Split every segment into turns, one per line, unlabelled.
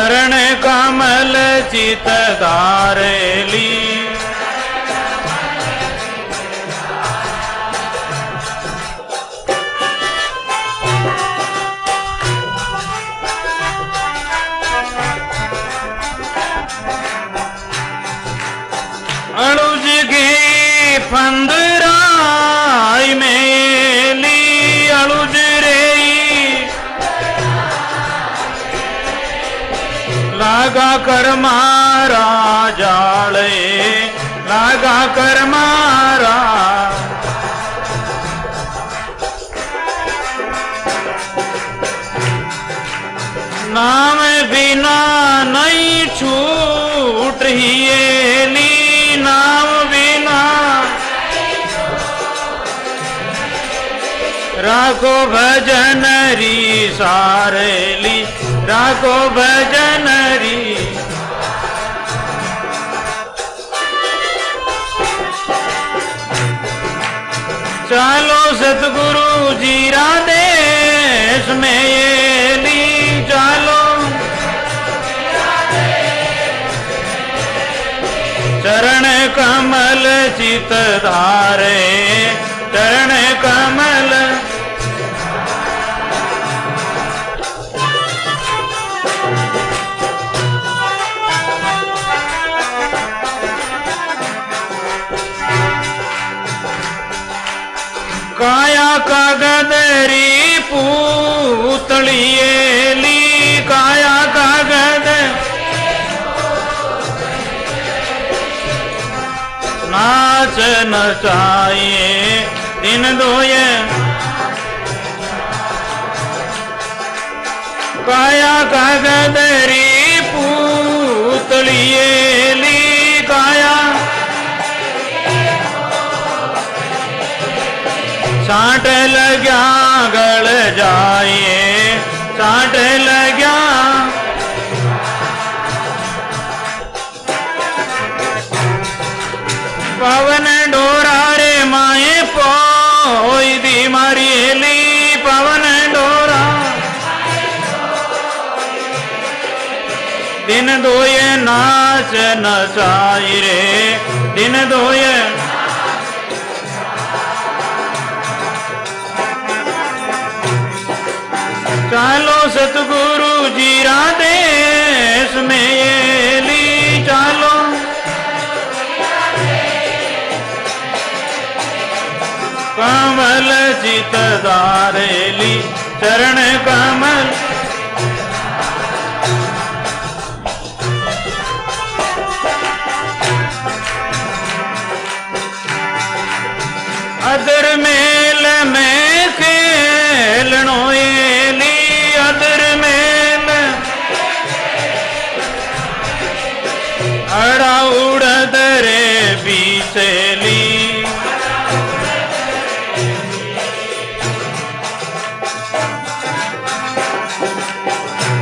चरण कमल चित धारेली अड़ुज गे फंदराई मेली अड़ुज रे लागा कर मारा जाले लागा कर मारा नाम बिना नहीं छूट ही एली नाम बिना राखो भजन री सारेली राखो भजन री चालो सतगुरु जीरा देश में ये ली चालो चरण कमल चित धारे चरण कमल काया कागदरी पूतलिएली काया कागद नाच नचाइए दिन दोये काया कागदरी पूतलिएली काया साठ लग्या गल जाइए साठ लग्या पवन डोरा रे माए पोई दी मारियली पवन डोरा दिन दोये नाच नचाई रे दिन दोये चालो सतगुरु जीरा देश में ये ली चालो कमल चित धारेली चरण कमल अदर मेल में खेलनो एली अदर मेल अड़ा उड़द रे बीसेली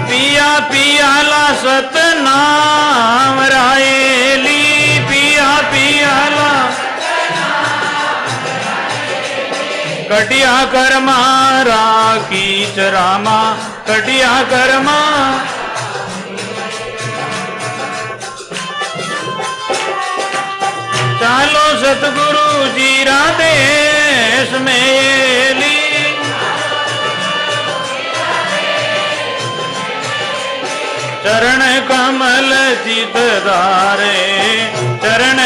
पिया पियाला सतनाम रायली पिया पियाला कटिया कर मारा कीच रामा कटिया कर चालो सतगुरु जीरा देश में ये ली चरण कमल चित धारे चरण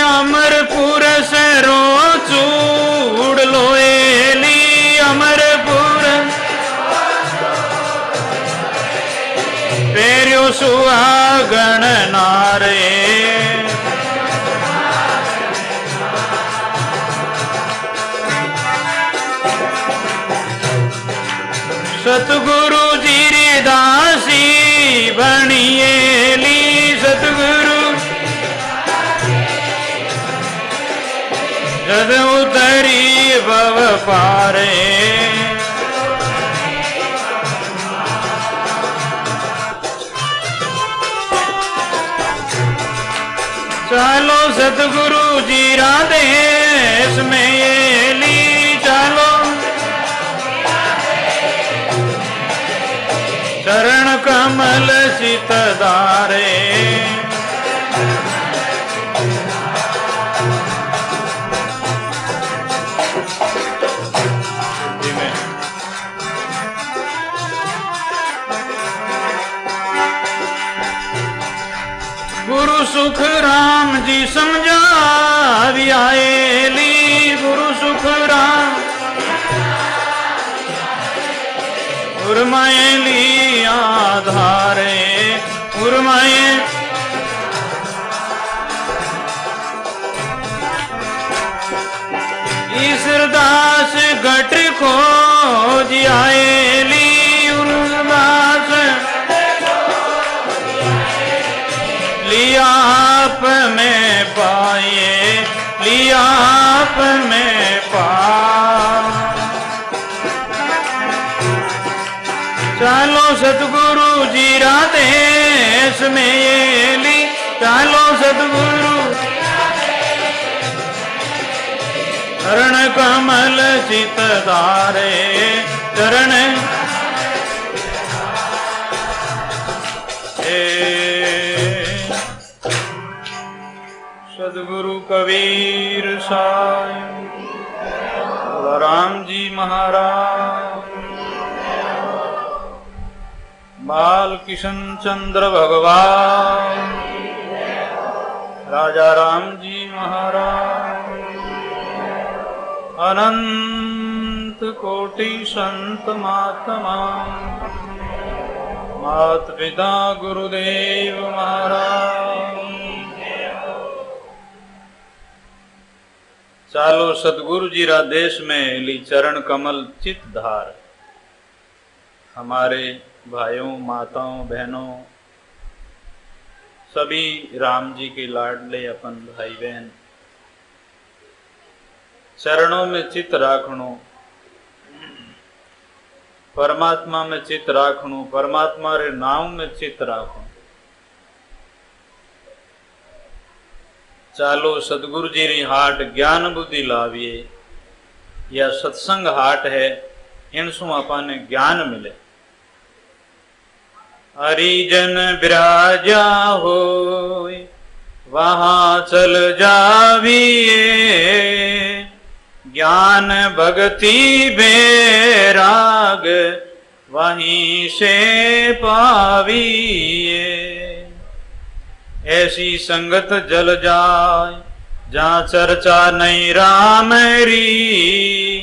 अमरपुर सरो चूड़ लोएली अमरपुर पेरियो सुहागण नारे सतगुरु जीरी दासी बनिएली सतगुरु जद उतरी भव पारे चालो सतगुरु जी राधेश में ये ली चालो चरण कमल चित धारे गुरु सुख राम जी समझावी आएली गुरु सुख राम उर्माएली आधारे उर्माए ईश्वरदास घट खोज आएली उर्दास लिया आप में पाए लिया आप में पा चालो सतगुरु जी राधेश में ये ली चालो सतगुरु चरण कमल चित धारे चरण सदगुरु कबीर साईं राम जी महाराज बाल किशन चंद्र भगवान राजा राम जी महाराज अनंत कोटि संत महात्मा मात पिता गुरुदेव महाराज चालो सतगुरु जी रा देश में ली चरण कमल चित धार हमारे भाइयों माताओं बहनों सभी राम जी के लाडले अपन भाई बहन चरणों में चित राखणो परमात्मा में चित राखणो परमात्मा रे नाम में चित राखो चालो सतगुरु जी री हाट ज्ञान बुद्धि लाविए या सत्संग हाट है इनसु अपन ज्ञान मिले हरिजन विराजा हो वहां चल जाविए ज्ञान भक्ति बैराग वहीं से पाविए ऐसी संगत जल जाए जहाँ चर्चा नहीं राम री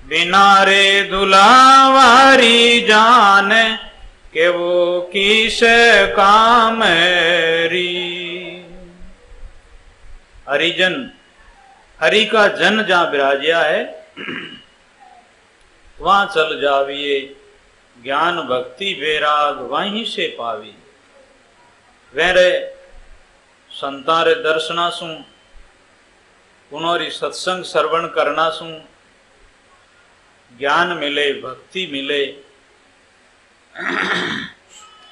बिना रे दुलावारी जान के वो किस काम री हरिजन हरि का जन जहाँ विराजिया है वहां चल जाविए ज्ञान भक्ति वैराग वहीं से पावी वेरे संतारे दर्शना सु उनोरी सत्संग श्रवण करना सु ज्ञान मिले भक्ति मिले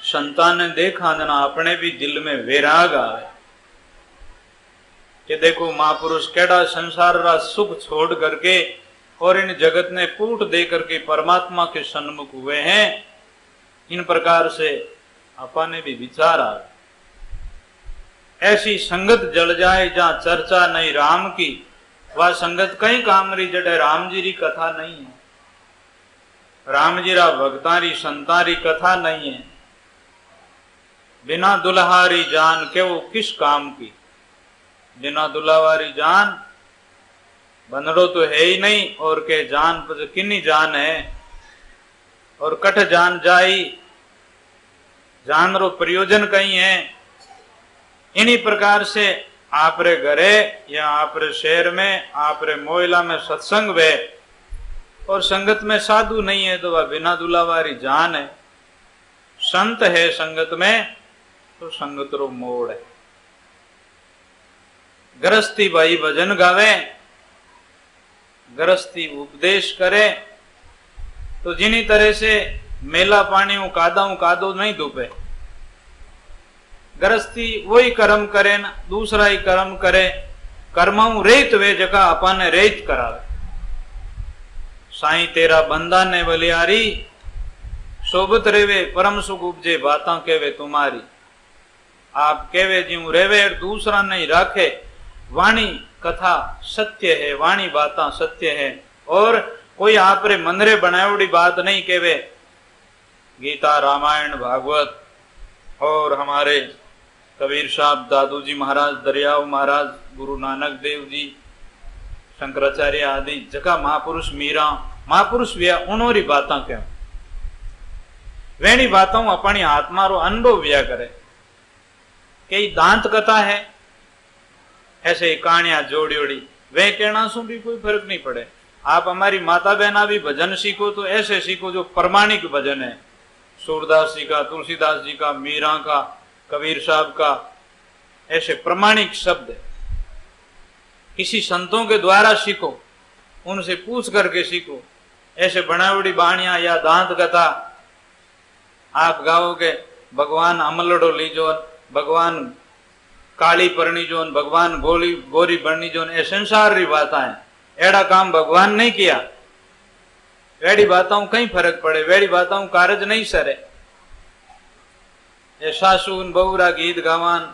संतान ने देखा ना अपने भी दिल में वैराग आए कि देखो महापुरुष केड़ा संसार रा सुख छोड़ करके और इन जगत ने पूट दे करके परमात्मा के सन्मुख हुए हैं इन प्रकार से अपने भी विचार आ ऐसी संगत जल जाए जहां चर्चा नहीं राम की वह संगत कई काम री जड़े राम जी री कथा नहीं है राम जी रा भक्ता री संता री कथा नहीं है बिना दुल्हारी जान के वो किस काम की बिना दुल्हावारी जान बंदड़ो तो है ही नहीं और के जान पर किन्नी जान है और कठ जान जाई जान रो प्रयोजन कहीं है इन्हीं प्रकार से आप रे घरे या आप रे शहर में आप रे मोहल्ला में सत्संग वे और संगत में साधु नहीं है तो वह बिना दुलावारी जान है संत है संगत में तो संगत रो मोड़ है गृहस्थी भाई भजन गावे गृहस्थी उपदेश करे तो जिनी तरह से मेला पानी कादो नहीं धुपे गृहस्थी वही कर्म करे न दूसरा ही कर्म करे, कर्मों रेत वे जगह अपन रेत करावे। साईं तेरा बंदा ने बलियारी, सोबत रेवे परम सुख उपजे बातां केवे तुम्हारी। आप केवे जीव रेवे दूसरा नहीं राखे, वाणी कथा सत्य है, वाणी बातां सत्य है। और कोई आपरे मंदरे बनावड़ी बात नहीं केवे। गीता रामायण भागवत और हमारे कबीर साहब, दादू जी महाराज, दरियाव महाराज, गुरु नानक देव जी, शंकराचार्य आदि जगह महापुरुष मीरा महापुरुष व्या उनोरी बातां क्या वेणी बातों अपनी आत्मा रो अनुभव व्या करे। कई दांत कथा है ऐसे कहानियां जोड़ियोड़ी, वे कहना सु भी कोई फर्क नहीं पड़े। आप हमारी माता बहना भी भजन सीखो तो ऐसे सीखो जो प्रमाणिक भजन है, सूरदास जी का, तुलसीदास जी का, मीरा का, कबीर साहब का, ऐसे प्रमाणिक शब्द है। किसी संतों के द्वारा सीखो, उनसे पूछ करके सीखो। ऐसे बनावड़ी बाणिया या दांत कथा आप गाओगे, भगवान अमलड़ो लीजो, भगवान काली परनी जोन, भगवान गोली गोरी बरनी जोन, ये संसार री बातें हैं। एड़ा काम भगवान नहीं किया, वेड़ी बातों कहीं फर्क पड़े, वेड़ी बातों कारज नहीं सरे। ये सासून बहुरा गीत गावान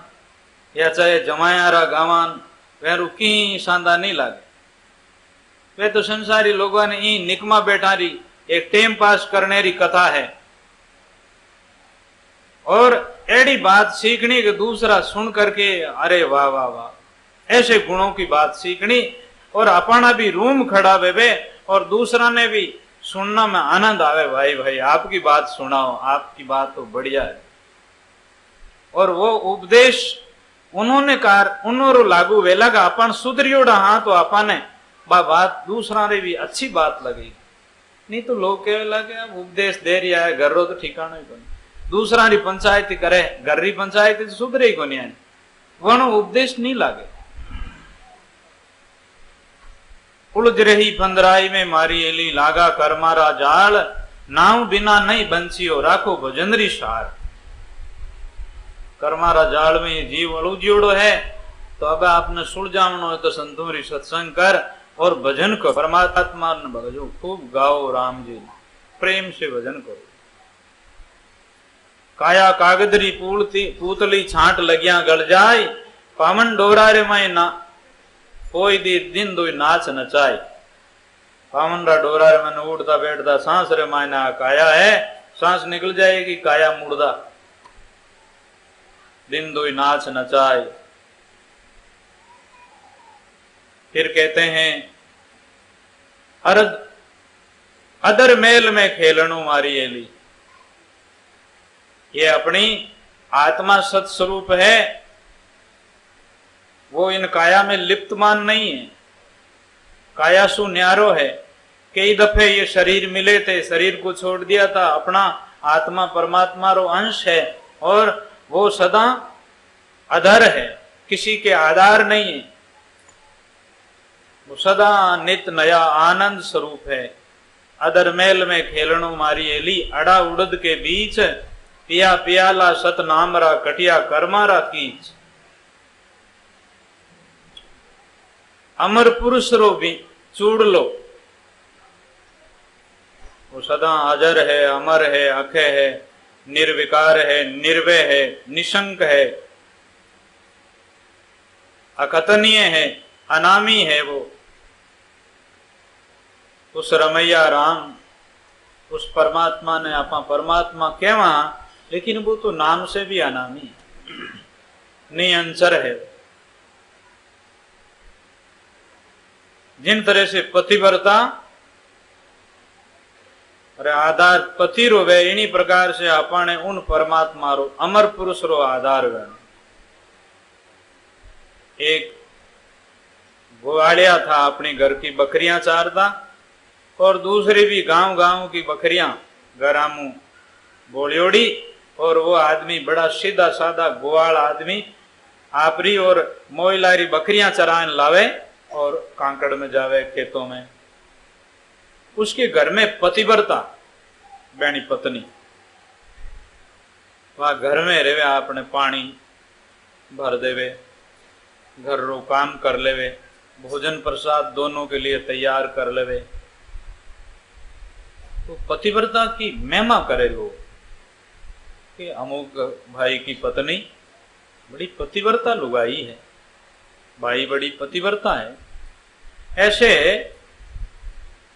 या चाहे जमायारा गावान वेरू की सांदा नहीं लागे। वे तो संसारी लोगों ने ई निकमा बैठा रही एक टेम पास करने री कथा है। और एड़ी बात सीखनी कि दूसरा सुन करके अरे वाह वाह वाह, ऐसे गुणों की बात सीखनी और अपना भी रूम खड़ा वे और दूसरा ने भी सुनना में आनंद आवे। भाई भाई आपकी बात सुनाओ, आपकी बात तो बढ़िया है। और वो उपदेश उन्होंने कार उन्होंने लागू वेला का अपन सुधरियोड़ा, हाँ तो अपने बात दूसरा ने भी अच्छी बात लगेगी। नहीं तो लोग कहे लगे अब उपदेश दे रिया है, घर रो तो ठिकाना ही कोनी, दूसरा री पंचायती करे, घर री पंचायती तो सुधरे ही कोनी, वनो उपदेश नहीं लागे। उलझ रही फंदराई में मारी एली, लागा करमारा जाल, नाव बिना नहीं बंसियो, राखो भजनरी सार। करमारा जाल में ये जीव उलझियोड़ो है, तो अब आपने सुलझावनो है तो संतोरी सत्संग कर और भजन करो, परमात्मा ने भजो, खूब गाओ राम जी, प्रेम से भजन करो। काया कागदरी पूतली छांट लगिया गल जाय, पावन डोरारे में ना कोई दिन दो नाच नचाय। पावन रा डोरारे में उड़ता बैठता सांस रे मायना काया है, सांस निकल जाएगी काया मुड़दा, दिन दो नाच नचाय। फिर कहते हैं अरद अदर मेल में खेलणु मारी एली, ये अपनी आत्मा सत्स्वरूप है, वो इन काया में लिप्तमान नहीं है, काया सु न्यारो है। कई दफे ये शरीर मिले थे, शरीर को छोड़ दिया था, अपना आत्मा परमात्मा रो अंश है और वो सदा अधर है, किसी के आधार नहीं है, वो सदा नित नया आनंद स्वरूप है। अदर मेल में खेलणु मारी एली, अड़ा उड़द के बीच, पिया पियाला सत नामरा, कटिया कर्मारा कीच। अमर पुरुष रो भी चूड़ लो, वो सदा अजर है, अमर है, अखे है, निर्विकार है, निर्वय है, निशंक है, अकथनीय है, अनामी है। वो उस रमैया राम, उस परमात्मा ने आपा परमात्मा कहवा, लेकिन वो तो नाम से भी अनामी है, निअंचर है। जिन तरह से पतिव्रता और आधार पति रो वे, इन्हीं प्रकार से आपने उन परमात्मा रो अमर पुरुष रो आधार वे। एक ग्वालिया था, अपने घर की बकरियां चारता, और दूसरी भी गांव गांव की बकरियां गरामू बोलियोड़ी। और वो आदमी बड़ा सीधा साधा ग्वाल आदमी, आपरी और मोइलारी बकरियां चराने लावे और कांकड़ में जावे, खेतों में। उसके घर में पतिव्रता बैणी पत्नी, वह घर में रहे, आपने पानी भर देवे, घर रो काम कर लेवे, भोजन प्रसाद दोनों के लिए तैयार कर लेवे। तो पतिव्रता की महिमा करे लोग कि अमुक भाई की पत्नी बड़ी पतिव्रता लुगाई है, भाई बड़ी पतिव्रता है। ऐसे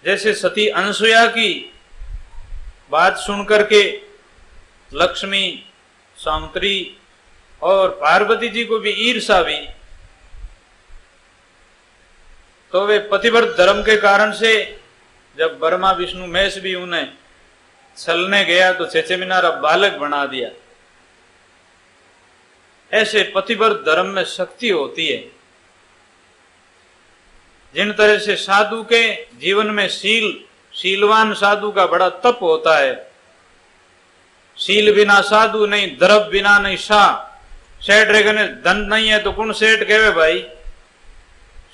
जैसे सती अनसुया की बात सुन करके लक्ष्मी, सावित्री और पार्वती जी को भी ईर्षा हुई, तो वे पतिव्रत धर्म के कारण से जब ब्रह्मा विष्णु महेश भी उन्हें छलने गया तो छेछे मीनारा बालक बना दिया। ऐसे पतिव्रत धर्म में शक्ति होती है। जिन तरह से साधु के जीवन में शीलवान साधु का बड़ा तप होता है। शील बिना साधु नहीं, द्रव बिना नहीं शाह। सेठ रेगने धन नहीं है तो कौन सेठ कहवे भाई?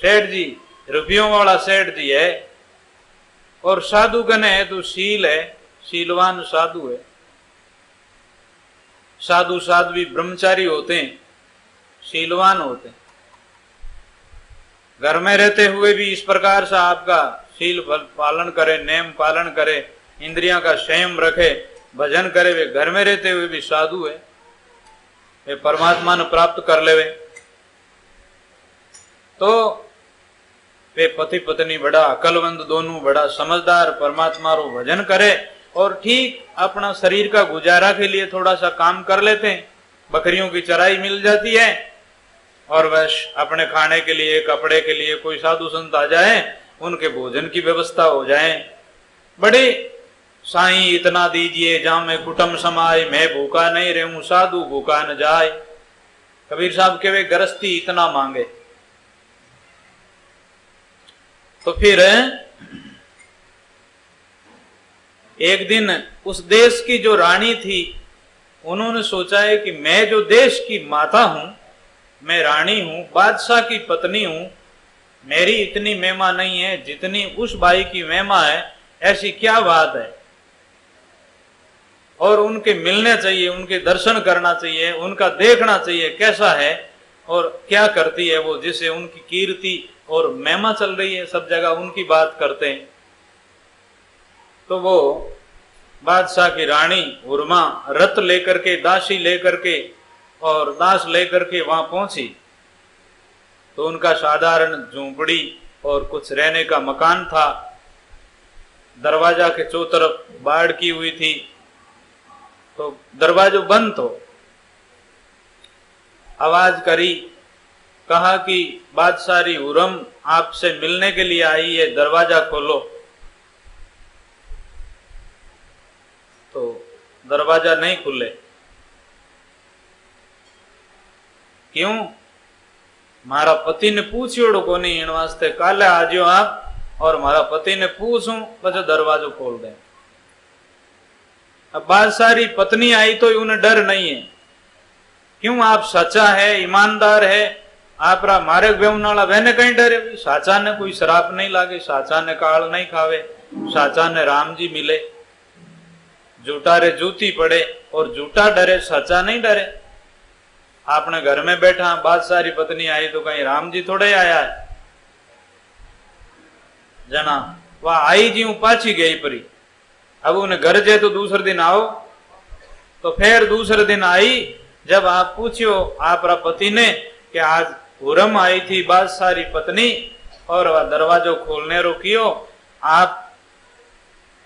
सेठ जी रुपयों वाला सेठ जी है। और साधु कने है तो शील है, शीलवान साधु है। साधु साध्वी ब्रह्मचारी होते हैं, शीलवान होते हैं। घर में रहते हुए भी इस प्रकार से आपका शील पालन करे, नेम पालन करे, इंद्रियां का संयम रखे, भजन करे, वे घर में रहते हुए भी साधु है। वे परमात्मा ने प्राप्त कर लेवे। तो वे पति पत्नी बड़ा अकलवंत, दोनों बड़ा समझदार, परमात्मा रो भजन करे और ठीक अपना शरीर का गुजारा के लिए थोड़ा सा काम कर लेते हैं। बकरियों की चराई मिल जाती है और बस अपने खाने के लिए, कपड़े के लिए कोई साधु संत आ जाए, उनके भोजन की व्यवस्था हो जाए। बड़े साईं इतना दीजिए जहां मैं कुटुंब समाए, मैं भूखा नहीं रहूं, साधु भूखा न जाए। कबीर साहब के वे गृहस्थी इतना मांगे। तो फिर एक दिन उस देश की जो रानी थी, उन्होंने सोचा है कि मैं जो देश की माता हूं, मैं रानी हूं, बादशाह की पत्नी हूं, मेरी इतनी महिमा नहीं है जितनी उस भाई की महिमा है। ऐसी क्या बात है? और उनके मिलने चाहिए, उनके दर्शन करना चाहिए, उनका देखना चाहिए कैसा है और क्या करती है वो, जिससे उनकी कीर्ति और महिमा चल रही है, सब जगह उनकी बात करते हैं। तो वो बादशाह की रानी उर्मा रथ लेकर के, दासी लेकर के और दास लेकर के वहां पहुंची। तो उनका साधारण झोंपड़ी और कुछ रहने का मकान था। दरवाजा के चौतरफ बाड़ की हुई थी, तो दरवाजा बंद। तो आवाज करी, कहा कि बादशाह उर्म आपसे मिलने के लिए आई है, दरवाजा खोलो। तो दरवाजा नहीं खुले। क्यों? मारा पति ने पूछियोड़ो को नहीं, इन वास्ते काले आजो आप और मारा पति ने पूछूं बच्चों दरवाजो खोल दे। अब बादशाह पत्नी आई तो उन्हें डर नहीं है। क्यों? आप सच्चा है, ईमानदार है, आप मारे बेवनाला वहने कहीं डरे? साचा ने कोई शराब नहीं लागे, साचा ने काल नहीं खावे, साचा ने राम जी मिले। झूठा रे जूती पड़े और झूठा डरे, सच्चा नहीं डरे। आपने घर में बैठा, बादशाह पत्नी आई तो कहीं राम जी थोड़े आया है जना। वह आई जी पाछी गई परी। अब उन्हें घर जे तो दूसरे दिन आओ। तो फिर दूसरे दिन आई, जब आप पूछियो आप पति ने कि आज उर्म आई थी बादशाह पत्नी और वह दरवाजो खोलने रोकियो, आप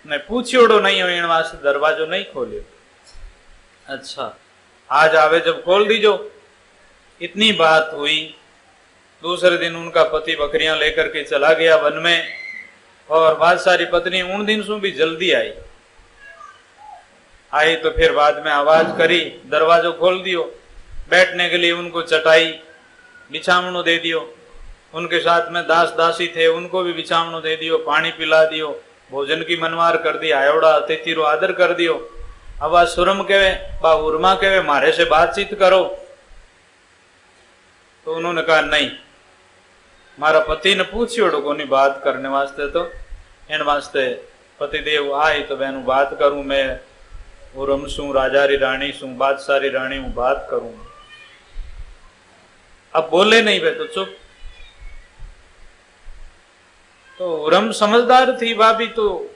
ने पूछियोड़ो नहीं हो, इन वास्ते दरवाजो नहीं खोलियो। अच्छा, आज आवे जब खोल दीजो। इतनी बात हुई। दूसरे दिन उनका पति बकरियां लेकर के चला गया वन में और बादशाह पत्नी उन दिन से भी जल्दी आई तो फिर बाद में आवाज करी, दरवाजो खोल दियो। बैठने के लिए उनको चटाई बिछावनो दे दियो। उनके साथ में दास दासी थे, उनको भी बिछावनो दे दियो, पानी पिला दियो, भोजन की मनवार कर दी, आयोड़ा अतिथि रो आदर कर दियो। अब आ सुरम कहे बा उर्मा कहे मारे से बातचीत करो। तो उन्होंने कहा नहीं, मारा पति ने पूछियोड़ो कोनी बात करने वास्ते, तो इन वास्ते पतिदेव आए तो बहनू बात करूं। मैं उर्म शू, राजा री रानी शू, बादशाह री रानी हूं, बात करूं। अब बोले नहीं वे तो चुप। तो हुरम समझदार थी भाभी, तो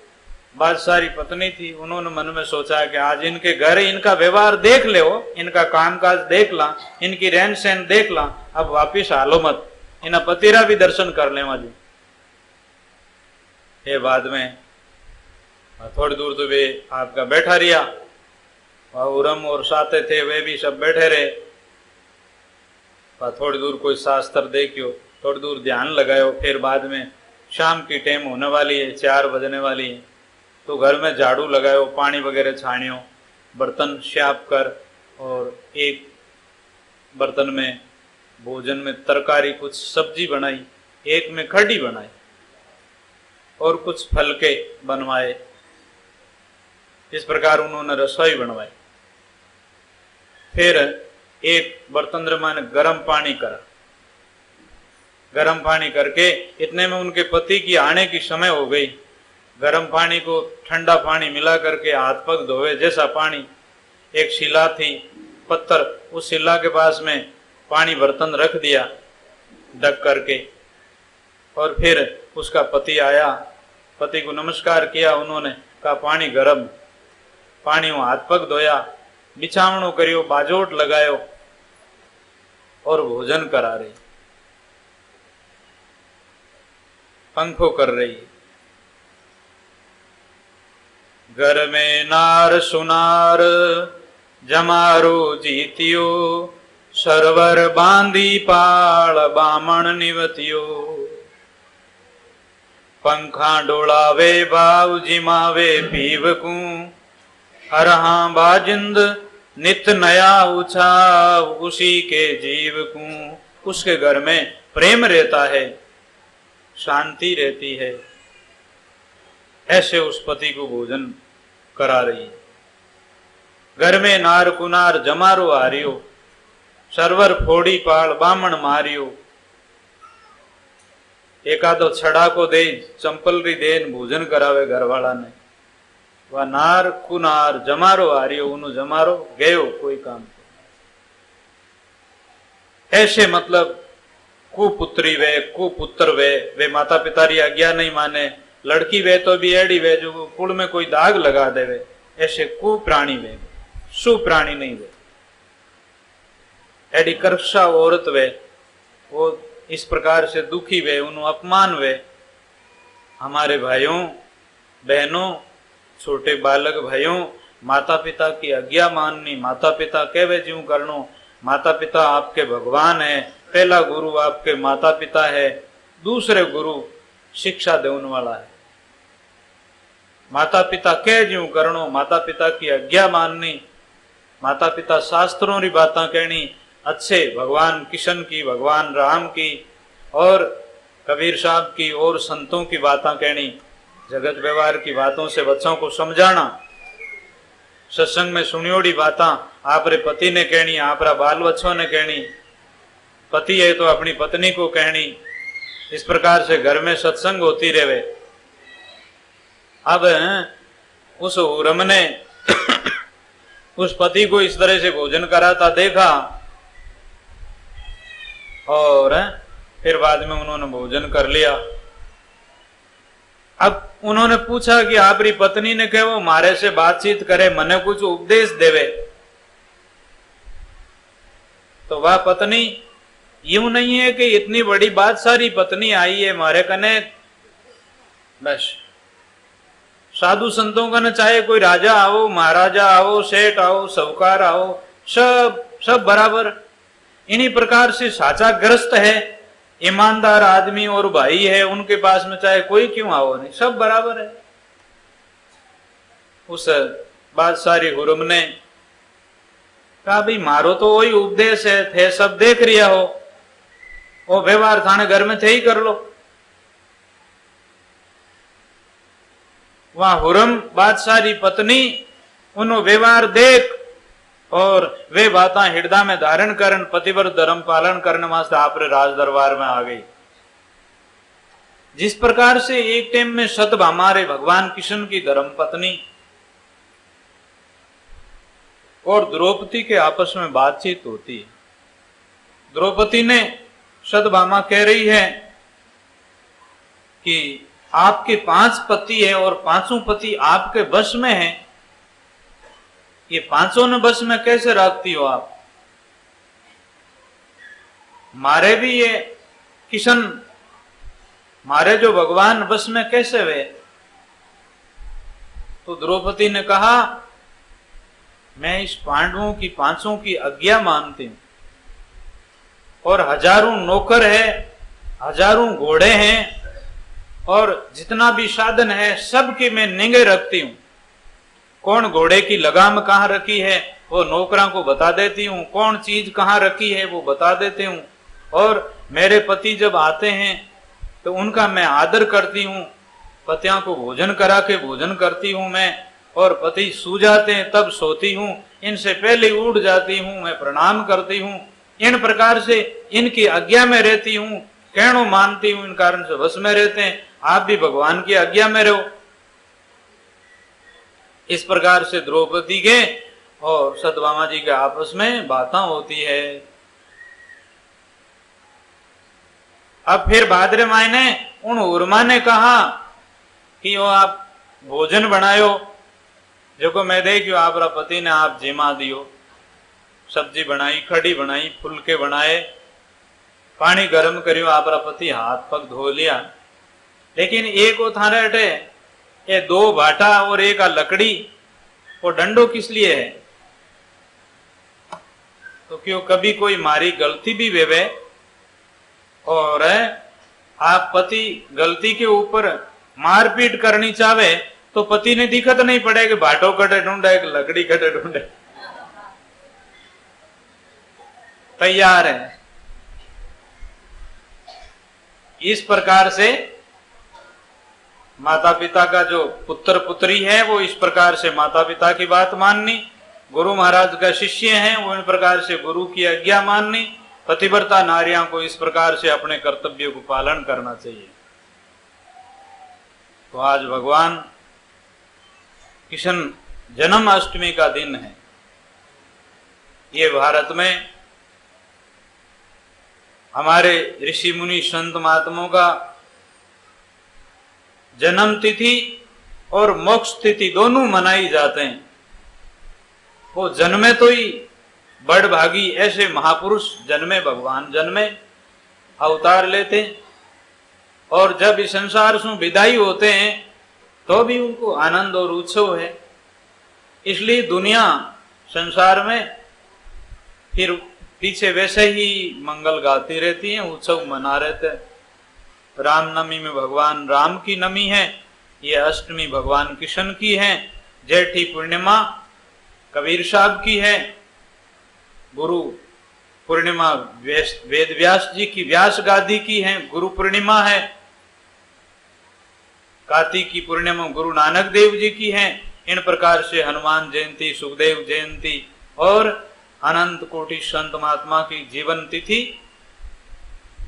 बादशाह पत्नी थी। उन्होंने मन में सोचा कि आज इनके घर इनका व्यवहार देख ले, हो इनका कामकाज देख ला, इनकी रहन सहन देख ला, अब वापिस हालो मत, इना पतिरा भी दर्शन कर ले माजी। ये बाद में थोड़ी दूर तो वे आपका बैठा रिया, उरम और साथे थे वे भी सब बैठे रहे। थोड़ी दूर कोई शास्त्र देखियो, थोड़ी दूर ध्यान लगायो। फिर बाद में शाम की टाइम होने वाली है, 4 बजने वाली है, तो घर में झाड़ू लगायो, पानी वगैरह छानियो, बर्तन साफ कर, और एक बर्तन में भोजन में तरकारी कुछ सब्जी बनाई, एक में कढ़ी बनाई और कुछ फलके बनवाए। इस प्रकार उन्होंने रसोई बनवाई। फिर एक बर्तन में गर्म पानी करा, गर्म पानी करके इतने में उनके पति की आने की समय हो गई। गर्म पानी को ठंडा पानी मिला करके हाथ पग धोवे जैसा पानी। एक शिला थी, पत्थर, उस शिला के पास में पानी बर्तन रख दिया ढक करके, और फिर उसका पति आया, पति को नमस्कार किया। उन्होंने कहा पानी गरम, पानी हाथ पग धोया, बिछावणो करियो, बाजोट लगायो और भोजन करा रही, पंखो कर रही। घर में नार सुनार जमारो जीतियो, सरवर बांधी पाल बामण निवतियो। पंखा डोलावे भाव जिमावे पीवकू, हरहा बाजिंद नित नया उछाव उसी के जीव को। उसके घर में प्रेम रहता है, शांति रहती है। ऐसे उस पति को भोजन करा रही। घर में नार कुनार जमारो हारियो, सरवर फोड़ी पाल बामण मारियो। एकादो छड़ा को दे, चंपल री देन भोजन करावे घरवाला ने। वह नार कुनार जमारो हारियो, उन्हों जमारो गयो कोई काम। ऐसे मतलब कुपुत्री वे कुपुत्र वे माता पिता री आज्ञा नहीं माने। लड़की वे तो भी एड़ी वे जो कुल में कोई दाग लगा देवे। ऐसे कुप्राणी वे, सुप्राणी नहीं वे। एडी कर्षा औरत वे, वो इस प्रकार से दुखी वे, उन्हों अपमान वे। हमारे भाइयों बहनों, छोटे बालक भाइयों, माता पिता की आज्ञा माननी, माता पिता कहवे ज्यों करनो। माता पिता आपके भगवान है। पहला गुरु आपके माता पिता है, दूसरे गुरु शिक्षा देने वाला है। माता पिता कह ज्यों करनो, माता पिता की आज्ञा माननी, माता पिता शास्त्रों की बातें कहनी, अच्छे भगवान किशन की, भगवान राम की और कबीर साहब की और संतों की बातें कहनी, जगत व्यवहार की बातों से बच्चों को समझाना। सत्संग में सुनियोड़ी बातें आपरे पति ने कहनी, आपरा बाल बच्चों ने कहनी, पति है तो अपनी पत्नी को कहनी। इस प्रकार से घर में सत्संग होती रहे। अब उस हुरम ने उस पति को इस तरह से भोजन कराता देखा, और फिर बाद में उन्होंने भोजन कर लिया। अब उन्होंने पूछा कि आपरी पत्नी ने कहे वो मारे से बातचीत करे, मने कुछ उपदेश देवे। तो वह पत्नी यूं नहीं है कि इतनी बड़ी बात सारी पत्नी आई है मारे कने, बस साधु संतों का न, चाहे कोई राजा आओ, महाराजा आओ, सेठ आओ, साहूकार आओ, सब बराबर। इन्हीं प्रकार से साचा ग्रस्त है, ईमानदार आदमी और भाई है, उनके पास में चाहे कोई क्यों आओ नहीं, सब बराबर है। उस बादशाह हुरम ने कहा भाई मारो तो वही उपदेश है, थे सब देख रिया हो, वो व्यवहार थाने घर में थे ही कर लो। वहां हुरम बादशाह पत्नी उन्हों व्यवहार देख और वे बातें हृदय में धारण करन पतिव्रत धर्म पालन करने वास्ते आपरे राज दरबार में आ गई। जिस प्रकार से एक टाइम में सतभामारे भगवान कृष्ण की धर्म पत्नी और द्रौपदी के आपस में बातचीत होती है। द्रौपदी ने सत्यभामा कह रही है कि आपके 5 पति है और 5 पति आपके वश में हैं, ये 5 ने वश में कैसे रखती हो आप? मारे भी ये किशन, मारे जो भगवान वश में कैसे हुए? तो द्रौपदी ने कहा मैं इस पांडवों की 5 की आज्ञा मानती हूं, और हजारों नौकर है, हजारों घोड़े हैं, और जितना भी साधन है सबकी मैं निगाह रखती हूं। कौन घोड़े की लगाम कहां रखी है वो नौकरों को बता देती हूं, कौन चीज कहां रखी है वो बता देती हूं, और मेरे पति जब आते हैं तो उनका मैं आदर करती हूं, पतियों को भोजन करा के भोजन करती हूं मैं, और पति सो जाते हैं तब सोती हूं, इनसे पहले उठ जाती हूं, मैं प्रणाम करती हूं, इन प्रकार से इनकी आज्ञा में रहती हूं, कहनो मानती हूं, इन कारण से वश में रहते हैं। आप भी भगवान की आज्ञा में रहो। इस प्रकार से द्रौपदी के और सत्यभामा जी के आपस में बातें होती है। अब फिर भाद्रे मायने उन उर्मा ने कहा कि वो आप भोजन बनायो, जो को मैं देखियो आप पति ने आप जिमा दियो, सब्जी बनाई, कढ़ी बनाई, फुलके बनाए, पानी गर्म करियो, आप पति हाथ पग धो लिया। लेकिन एक वो थारे हटे ये 2 भाटा और एक लकड़ी, वो डंडो किस लिए है? तो क्यों कभी कोई मारी गलती भी वेवे और आप पति गलती के ऊपर मारपीट करनी चाहे तो पति ने दिक्कत नहीं पड़े कि भाटो कटे ढूंढे, लकड़ी कटे ढूंढे, तैयार है। इस प्रकार से माता पिता का जो पुत्र पुत्री है वो इस प्रकार से माता पिता की बात माननी, गुरु महाराज का शिष्य हैं वो इन प्रकार से गुरु की आज्ञा माननी, पतिव्रता नारियां को इस प्रकार से अपने कर्तव्यों को पालन करना चाहिए। तो आज भगवान कृष्ण जन्माष्टमी का दिन है। ये भारत में हमारे ऋषि मुनि संत महात्माओं का जन्म तिथि और मोक्ष तिथि दोनों मनाई जाते हैं। वो जन्मे तो ही बड़ भागी ऐसे महापुरुष जन्मे, भगवान जन्मे, अवतार लेते, और जब इस संसार से विदाई होते हैं तो भी उनको आनंद और उत्सव है। इसलिए दुनिया संसार में फिर पीछे वैसे ही मंगल गाती रहती है, उत्सव मना रहते हैं। रामनवमी में भगवान राम की नमी है, ये अष्टमी भगवान कृष्ण की है, जेठी पूर्णिमा कबीर साहब की है, गुरु पूर्णिमा वेद व्यास जी की व्यास गादी की है, गुरु पूर्णिमा है, कार्तिक की पूर्णिमा गुरु नानक देव जी की है। इन प्रकार से हनुमान जयंती, सुखदेव जयंती और अनंत कोटि संत महात्मा की जीवन तिथि,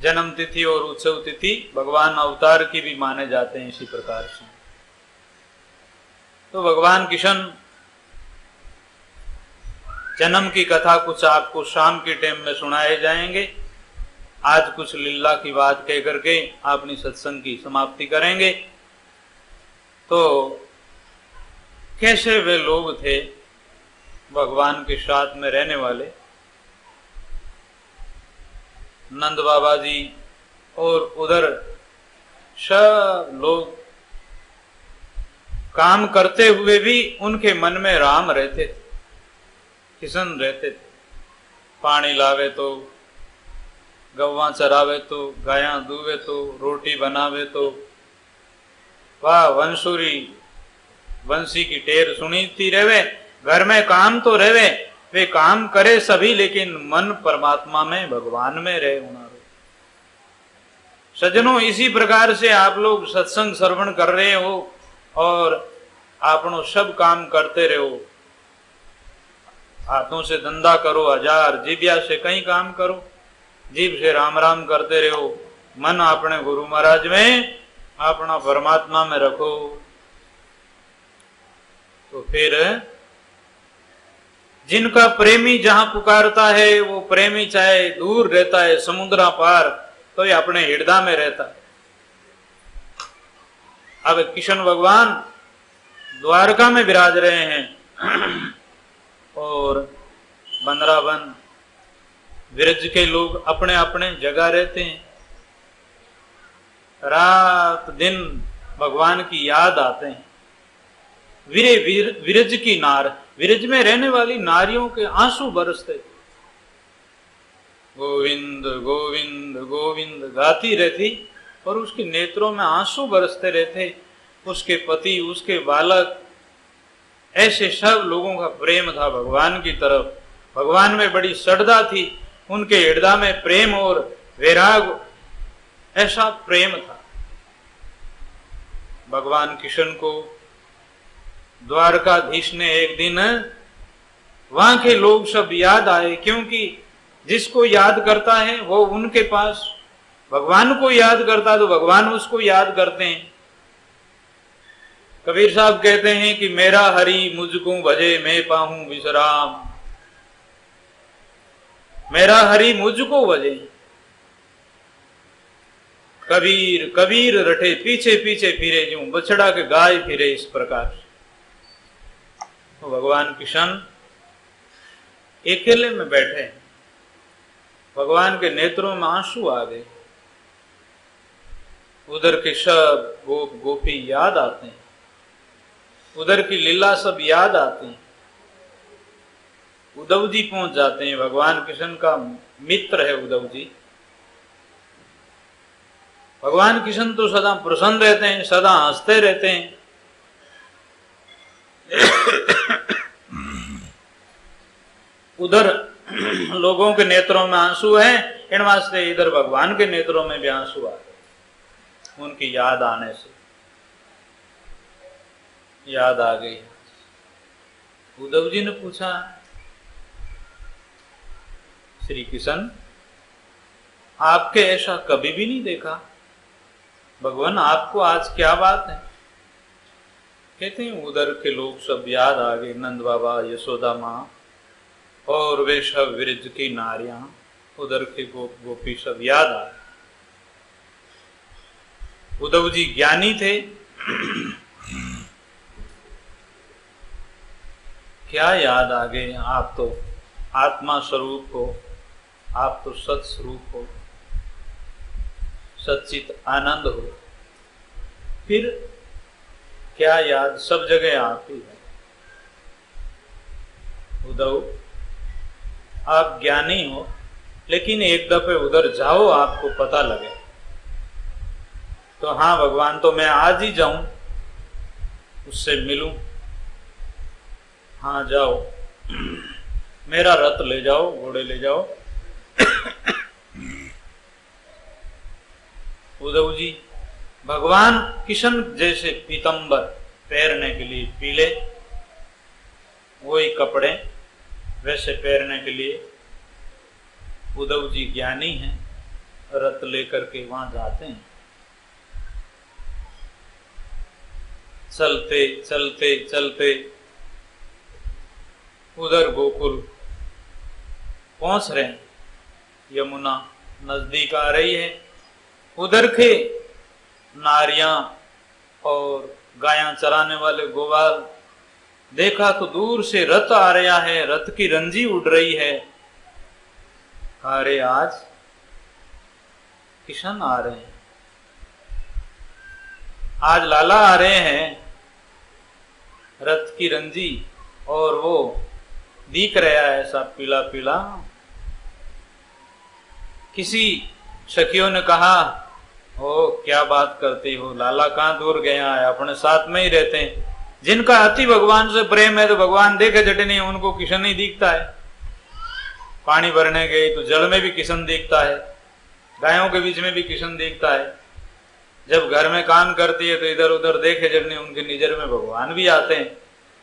जन्म तिथि और उत्सव तिथि भगवान अवतार की भी माने जाते हैं। इसी प्रकार से तो भगवान कृष्ण जन्म की कथा कुछ आपको शाम के टाइम में सुनाए जाएंगे। आज कुछ लीला की बात कह करके अपनी सत्संग की समाप्ति करेंगे। तो कैसे वे लोग थे भगवान के साथ में रहने वाले, नंद बाबा जी और उधर सब लोग काम करते हुए भी उनके मन में राम रहते थे, किशन रहते थे। पानी लावे तो, गौवा चरावे तो, गाया दूवे तो, रोटी बनावे तो, वाह वंशुरी वंशी की टेर सुनीती रहे। घर में काम तो रहे, वे काम करे सभी, लेकिन मन परमात्मा में भगवान में रहे उनारो। सज्जनों, इसी प्रकार से आप लोग सत्संग श्रवण कर रहे हो और आपनो सब काम करते रहो। हाथों से धंधा करो हजार, जीभिया से कई काम करो, जीभ से राम राम करते रहो, मन अपने गुरु महाराज में, अपना परमात्मा में रखो। तो फिर जिनका प्रेमी जहां पुकारता है वो प्रेमी चाहे दूर रहता है समुद्रा पार, तो ये अपने हृदय में रहता है। अब कृष्ण भगवान द्वारका में विराज रहे हैं और बंदरावन विरज के लोग अपने अपने जगह रहते हैं। रात दिन भगवान की याद आते हैं। विरज की नार, विरज में रहने वाली नारियों के आंसू बरसते, गोविंद गोविंद गोविंद गाती रहती और उसके नेत्रों में आंसू बरसते रहते। उसके पति, उसके बालक, ऐसे सब लोगों का प्रेम था भगवान की तरफ। भगवान में बड़ी श्रद्धा थी, उनके हृदय में प्रेम और वैराग, ऐसा प्रेम था। भगवान कृष्ण को द्वारकाधीश ने एक दिन वहां के लोग सब याद आए, क्योंकि जिसको याद करता है वो उनके पास, भगवान को याद करता तो भगवान उसको याद करते हैं। कबीर साहब कहते हैं कि मेरा हरि मुझको भजे मैं पाऊं विश्राम, मेरा हरि मुझको भजे। कबीर कबीर रटे पीछे पीछे फिरे यूं बछड़ा के गाय फिरे, इस प्रकार। तो भगवान कृष्ण अकेले में बैठे, भगवान के नेत्रों में आंसू आ गए। उधर के सब गोप गोपी याद आते हैं, उधर की लीला सब याद आती हैं। उद्धव जी पहुंच जाते हैं, भगवान कृष्ण का मित्र है उद्धव जी। भगवान कृष्ण तो सदा प्रसन्न रहते हैं, सदा हंसते रहते हैं। उधर लोगों के नेत्रों में आंसू है, इन वास्ते इधर भगवान के नेत्रों में भी आंसू आ गए। उनकी याद आने से याद आ गई। उद्धव जी ने पूछा, श्री कृष्ण आपके ऐसा कभी भी नहीं देखा, भगवान आपको आज क्या बात है? कहते हैं उधर के लोग सब याद आ गए, नंद बाबा, यशोदा माँ और वे सब विरज की नारियां, उधर के गोपी सब याद आ गए। उद्धव जी ज्ञानी थे, क्या याद आ गए? आप तो आत्मा स्वरूप हो, आप तो सत स्वरूप हो, सच्चित आनंद हो, फिर क्या याद? सब जगह आप ही है। उद्धव आप ज्ञानी हो, लेकिन एक दफे उधर जाओ, आपको पता लगे। तो हाँ भगवान, तो मैं आज ही जाऊं, उससे मिलूं। हाँ जाओ, मेरा रथ ले जाओ, घोड़े ले जाओ। उद्धव जी भगवान कृष्ण जैसे पीतंबर पहनने के लिए पीले, वही कपड़े वैसे पहनने के लिए उद्धव जी ज्ञानी हैं, रथ लेकर के वहां जाते हैं। चलते चलते चलते उधर गोकुल पहुंच रहे हैं। यमुना नजदीक आ रही है। उधर के नारियां और गायां चराने वाले गोवाल देखा तो दूर से रथ आ रहा है, रथ की रंजी उड़ रही है। अरे आज किशन आ रहे हैं, आज लाला आ रहे हैं, रथ की रंजी, और वो दिख रहा है ऐसा पीला पीला। किसी सखियों ने कहा, ओ क्या बात करती हो, लाला कहाँ दूर गया है, अपने साथ में ही रहते हैं। जिनका अति भगवान से प्रेम है तो भगवान देखे जटे नहीं, उनको किशन ही दिखता है। पानी भरने गए तो जल में भी किशन दिखता है, गायों के बीच में भी किशन दिखता है। जब घर में काम करती है तो इधर उधर देखे जब नहीं, उनके नजर में भगवान भी आते हैं।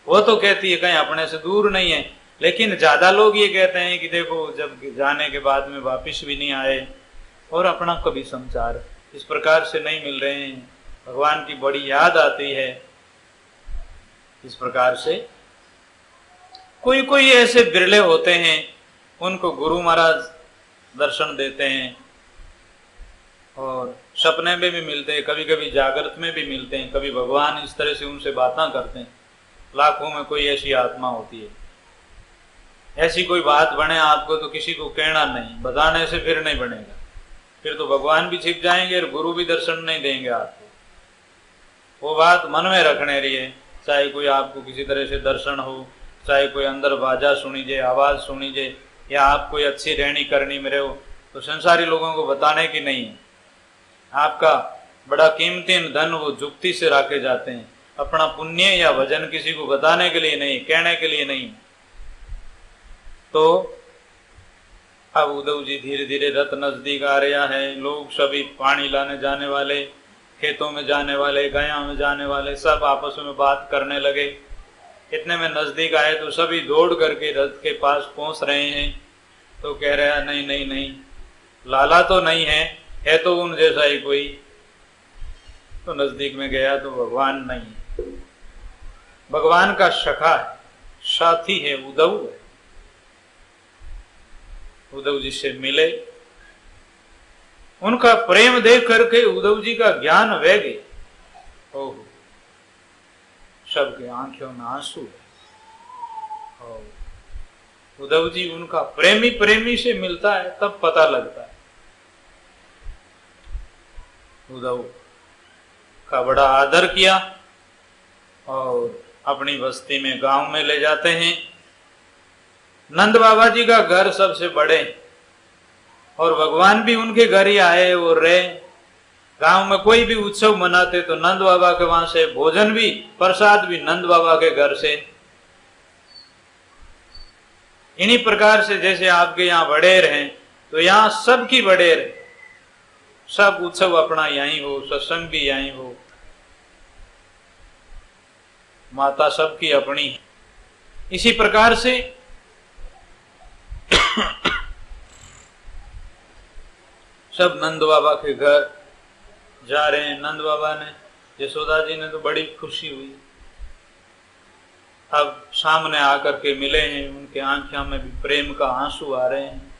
वो तो कहती है कहीं अपने से दूर नहीं है, लेकिन ज्यादा लोग ये कहते हैं कि देखो जब जाने के बाद में वापिस भी नहीं आए और अपना कभी समाचार इस प्रकार से नहीं मिल रहे हैं, भगवान की बड़ी याद आती है इस प्रकार से। कोई कोई ऐसे बिरले होते हैं, उनको गुरु महाराज दर्शन देते हैं और सपने में भी मिलते हैं, कभी कभी जागृत में भी मिलते हैं, कभी भगवान इस तरह से उनसे बातें करते हैं। लाखों में कोई ऐसी आत्मा होती है। ऐसी कोई बात बने आपको तो किसी को कहना नहीं, बताने से फिर नहीं बनेगा, फिर तो भगवान भी छिप जाएंगे और गुरु भी दर्शन नहीं देंगे आपको। वो बात मन में रखने रही है, चाहे कोई आपको किसी तरह से दर्शन हो, चाहे कोई अंदर बाजा सुनी जाए, आवाज सुनी जाए, या आप कोई अच्छी रहनी करनी में रहो, तो संसारी लोगों को बताने की नहीं है। आपका बड़ा कीमती धन वो जुक्ति से रखे जाते हैं, अपना पुण्य या भजन किसी को बताने के लिए नहीं, कहने के लिए नहीं। तो अब उद्धव जी धीरे धीरे रथ नजदीक आ रहा है। लोग सभी पानी लाने जाने वाले, खेतों में जाने वाले, गया में जाने वाले, सब आपस में बात करने लगे। इतने में नजदीक आए तो सभी दौड़ करके रथ के पास पहुंच रहे हैं। तो कह रहा है नहीं नहीं नहीं, लाला तो नहीं है तो उन जैसा ही कोई। तो नजदीक में गया तो भगवान नहीं, भगवान का सखा है, साथी है, उद्धव है। उद्धव जी से मिले, उनका प्रेम देख करके उद्धव जी का ज्ञान बह गया। ओह, सबके आंखों में आंसू है। उद्धव जी उनका प्रेमी प्रेमी से मिलता है तब पता लगता है। उद्धव का बड़ा आदर किया और अपनी बस्ती में, गांव में ले जाते हैं। नंद बाबा जी का घर सबसे बड़े और भगवान भी उनके घर ही आए और रहे। गांव में कोई भी उत्सव मनाते तो नंद बाबा के वहां से भोजन भी, प्रसाद भी नंद बाबा के घर से। इन्हीं प्रकार से जैसे आपके यहाँ बड़ेर हैं तो यहाँ सबकी बड़ेर है, सब उत्सव अपना यहीं हो, सत्संग भी यहीं हो, माता सबकी अपनी है। इसी प्रकार से सब नंद बाबा के घर जा रहे हैं। नंद बाबा ने, यशोदा जी ने तो बड़ी खुशी हुई। अब सामने आकर के मिले हैं, उनके आंखों में भी प्रेम का आंसू आ रहे हैं।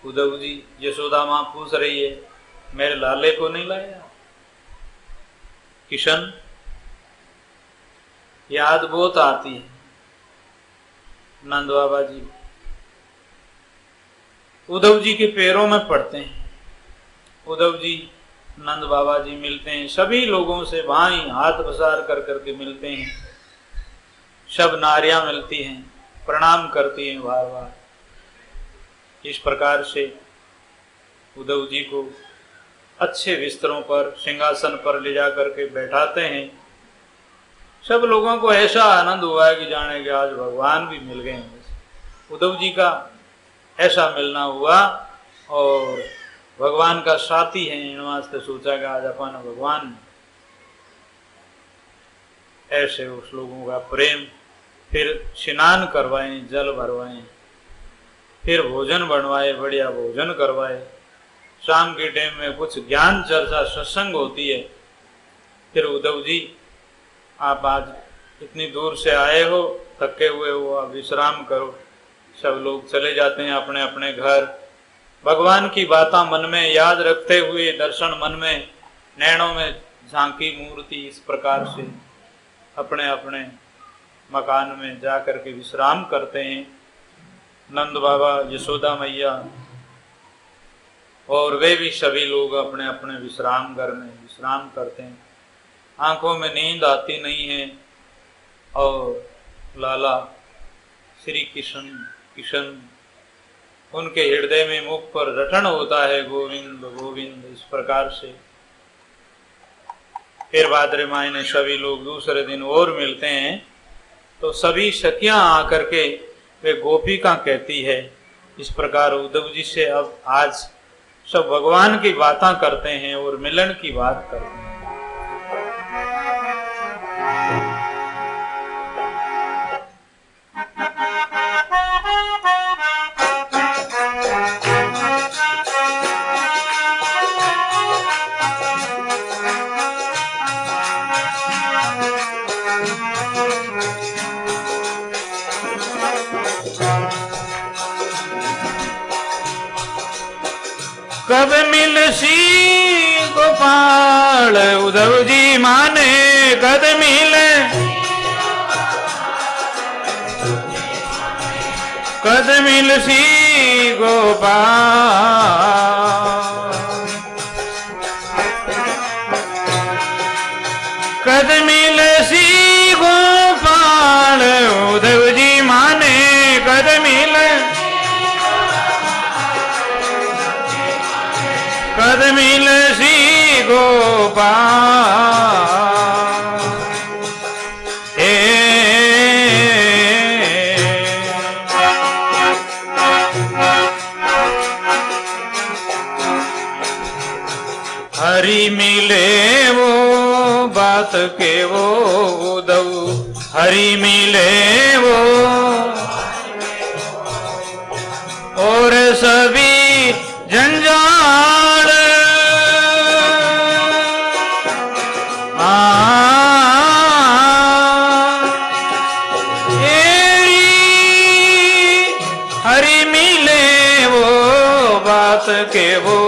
उद्धव जी, यशोदा मां पूछ रही है मेरे लाले को नहीं लाया? किशन, याद बहुत आती है नंद बाबा जी। उद्धव जी के पैरों में पड़ते हैं। उद्धव जी, नंद बाबा जी मिलते हैं, सभी लोगों से भाई हाथ पसार कर करके मिलते हैं। सब नारियां मिलती हैं, प्रणाम करती हैं बार बार। इस प्रकार से उद्धव जी को अच्छे बिस्तरों पर, सिंहासन पर ले जा करके बैठाते हैं। सब लोगों को ऐसा आनंद हुआ है कि जाने कि आज भगवान भी मिल गए हैं। उद्धव जी का ऐसा मिलना हुआ और भगवान का साथी है, इन वास्ते सोचा कि आज अपन भगवान। ऐसे उस लोगों का प्रेम, फिर स्नान करवाएं, जल भरवाएं, फिर भोजन बनवाए, बढ़िया भोजन करवाए। शाम के टाइम में कुछ ज्ञान चर्चा सत्संग होती है। फिर उद्धव जी, आप आज इतनी दूर से आए हो, थके हुए हो, आप विश्राम करो। सब लोग चले जाते हैं अपने अपने घर। भगवान की बातें मन में याद रखते हुए, दर्शन मन में, नैनों में झांकी मूर्ति, इस प्रकार से अपने अपने मकान में जा करके विश्राम करते हैं। नंद बाबा, यशोदा मैया और वे भी सभी लोग अपने अपने विश्राम घर में विश्राम करते हैं। आंखों में नींद आती नहीं है और लाला श्री किशन उनके हृदय में, मुख पर रटन होता है गोविंद गोविंद, इस प्रकार से। फिर भाद्र महीने सभी लोग दूसरे दिन और मिलते हैं तो सभी सखियां आकर के वे गोपिका कहती है। इस प्रकार उद्धव जी से अब आज सब भगवान की बातें करते हैं और मिलन की बात करते हैं। कब मिलसी गोपाल उद्धव जी माने कद मिले कद मिलसी गोपाल कद मिलसी गोपाल उद्धव जी माने कद मिले कद मिलसी गोपाल हरि मिले वो बात के वो उद्धव हरि मिले वो और सभी जंजाल हरि मिले वो बात के वो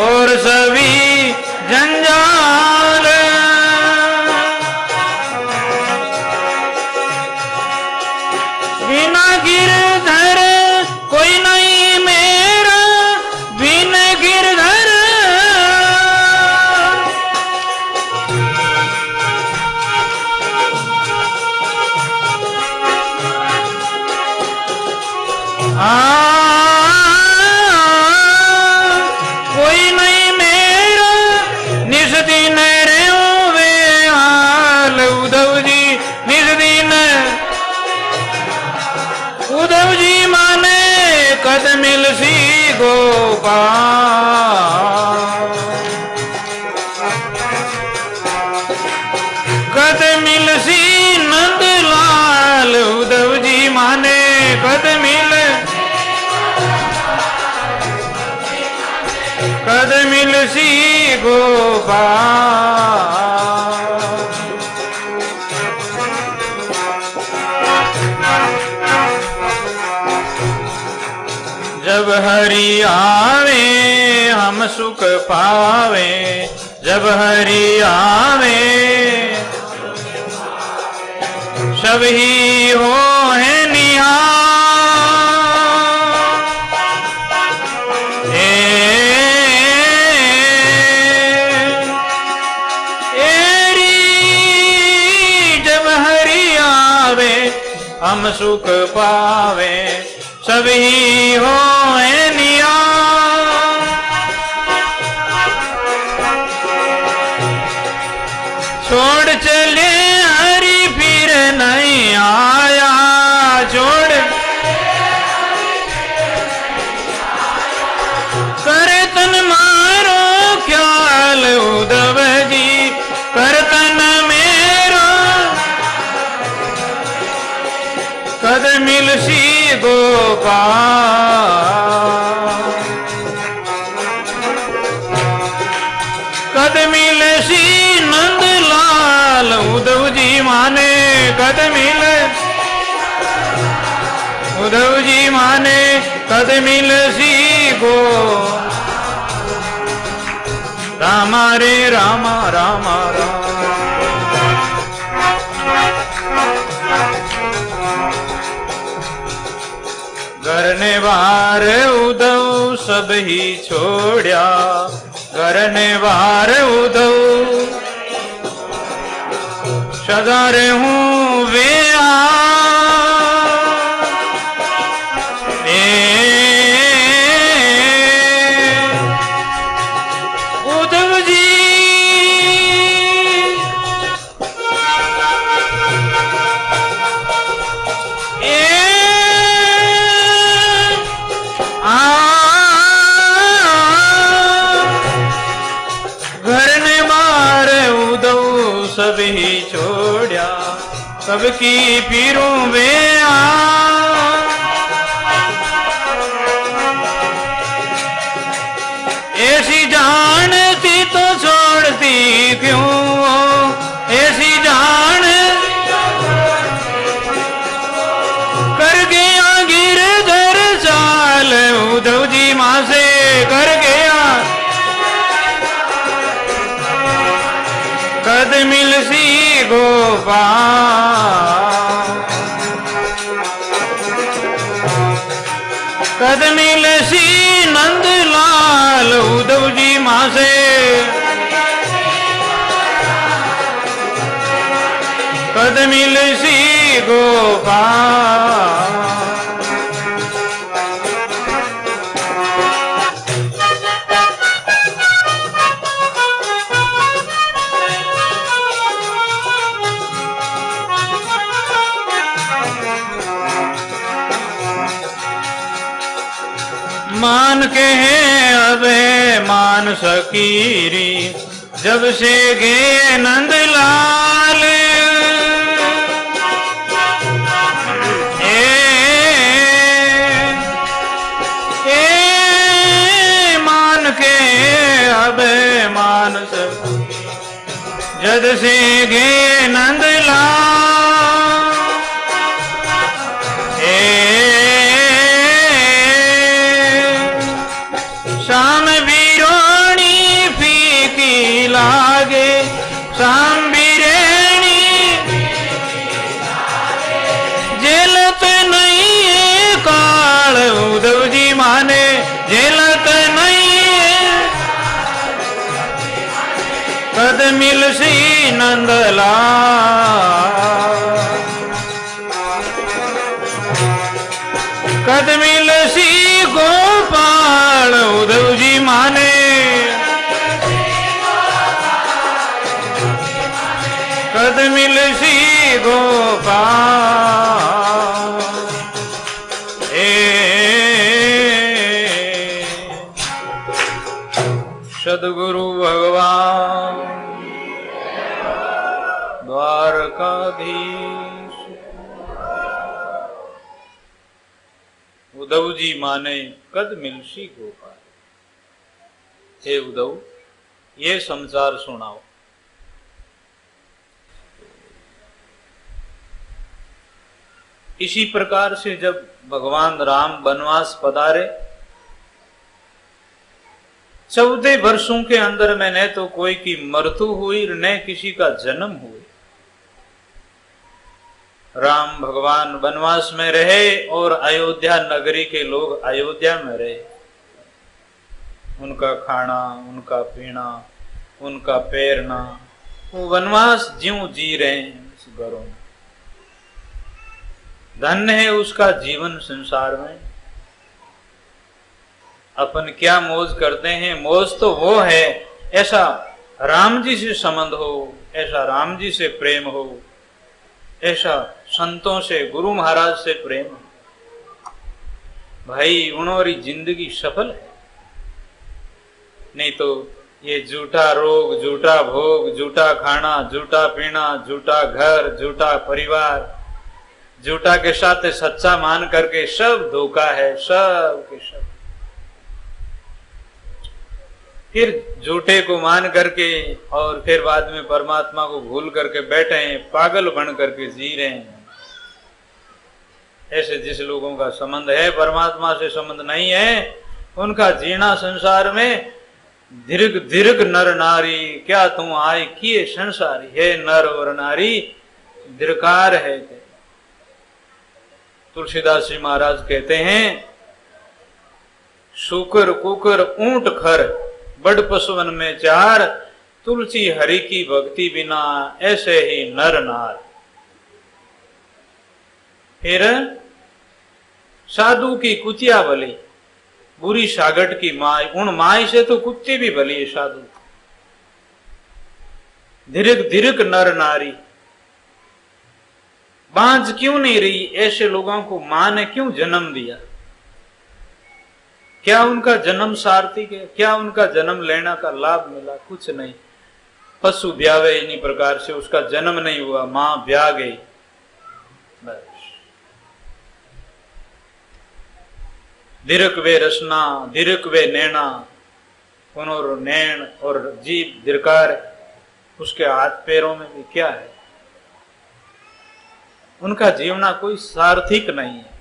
और सभी जंजाल बिना गिरधर कोई नहीं मेरा बिना गिरधर कोई नहीं मेरा निज दिन रे वे हाल उद्धव जी निज दिन उद्धव जी माने कद मिलसी गोपाल कद मिलसी नंदलाल उद्धव जी माने कद मिल कद मिलसी गोपाल जब हरि आवे हम सुख पावे जब हरि आवे सब ही हो है निहाल हम सुख पावे सभी हो निया छोड़ चले हरि फिर नहीं आया छोड़ करे तन मारो ख्याल उद्धव जी कर तन मेरो कद मिलसी गोपाल कद मिलसी नंदलाल उद्धव जी माने कद मिले उद्धव जी माने कद मिलसी गो रामा रे रामा रामा राम घरने बार उद्धव सब ही छोड़ा घरने बार उद्धव सदा रहूं वे उद्धव जी सब ही छोड़ा सबकी पीरों वे ऐसी जानती तो छोड़ती क्यों ऐसी जान कर गया गिरधर चाल उद्धव जी माँ से कर गया कद मिलसी गोपाल कद मिलसी नंदलाल उद्धव जी मां से कद मिलसी गोपाल मान के हैं अबे मान सकीरी जब से गे नंदलाल मान के अबे मान सकीरी जब से गे नंदलाल शाम बीरोणी फीकी लागे शाम बीरेणी जेलत नहीं है काल उद्धव जी माने जेलत नहीं है कद मिलसी नंदलाल कद मिलसी गोपाल उद्धव जी माने कद मिलसी गोपाल सदगुरु भगवान द्वारकाधीश उद्धव जी माने कद मिलसी गोपाल। हे उद्धव ये समाचार सुनाओ। इसी प्रकार से जब भगवान राम वनवास पधारे 14 वर्षों के अंदर में न तो कोई की मृत्यु हुई न किसी का जन्म हुआ। राम भगवान वनवास में रहे और अयोध्या नगरी के लोग अयोध्या में रहे। उनका खाना उनका पीना उनका पैरना वो वनवास ज्यों जी रहे हैं इस घरों में। धन्य है उसका जीवन संसार में। अपन क्या मौज करते हैं, मौज तो वो है ऐसा राम जी से संबंध हो, ऐसा राम जी से प्रेम हो, ऐसा संतों से गुरु महाराज से प्रेम हो। भाई उनोरी जिंदगी सफल है। नहीं तो ये झूठा रोग, झूठा भोग, झूठा खाना, झूठा पीना, झूठा घर, झूठा परिवार, झूठा के साथ सच्चा मान करके सब धोखा है, सब के सब। फिर झूठे को मान करके और फिर बाद में परमात्मा को भूल करके बैठे हैं, पागल बन करके जी रहे हैं। ऐसे जिस लोगों का संबंध है परमात्मा से संबंध नहीं है, उनका जीना संसार में दीर्घ दीर्घ नर नारी क्या तुम आए किए संसारी। है नर और नारी दीर्घकार है। तुलसीदास जी महाराज कहते हैं शुकर कुकर ऊंट खर बड़ पशुवन में चार, तुलसी हरि की भक्ति बिना ऐसे ही नर नार। फिर साधु की कुतिया भली बुरी सागट की माई, उन माई से तो कुत्ते भी भली है साधु। धीरक धीरक नर नारी बांझ क्यों नहीं रही, ऐसे लोगों को मां ने क्यों जन्म दिया? क्या उनका जन्म सार्थक है? क्या उनका जन्म लेना का लाभ मिला? कुछ नहीं। पशु ब्यावे इन्हीं प्रकार से, उसका जन्म नहीं हुआ, मां ब्याह गई बस। दीर्घ वे रसना दीर्घ वे नैना, पुनर नैन और जीव दीर्घकार, उसके हाथ पैरों में भी क्या है? उनका जीवना कोई सार्थक नहीं है।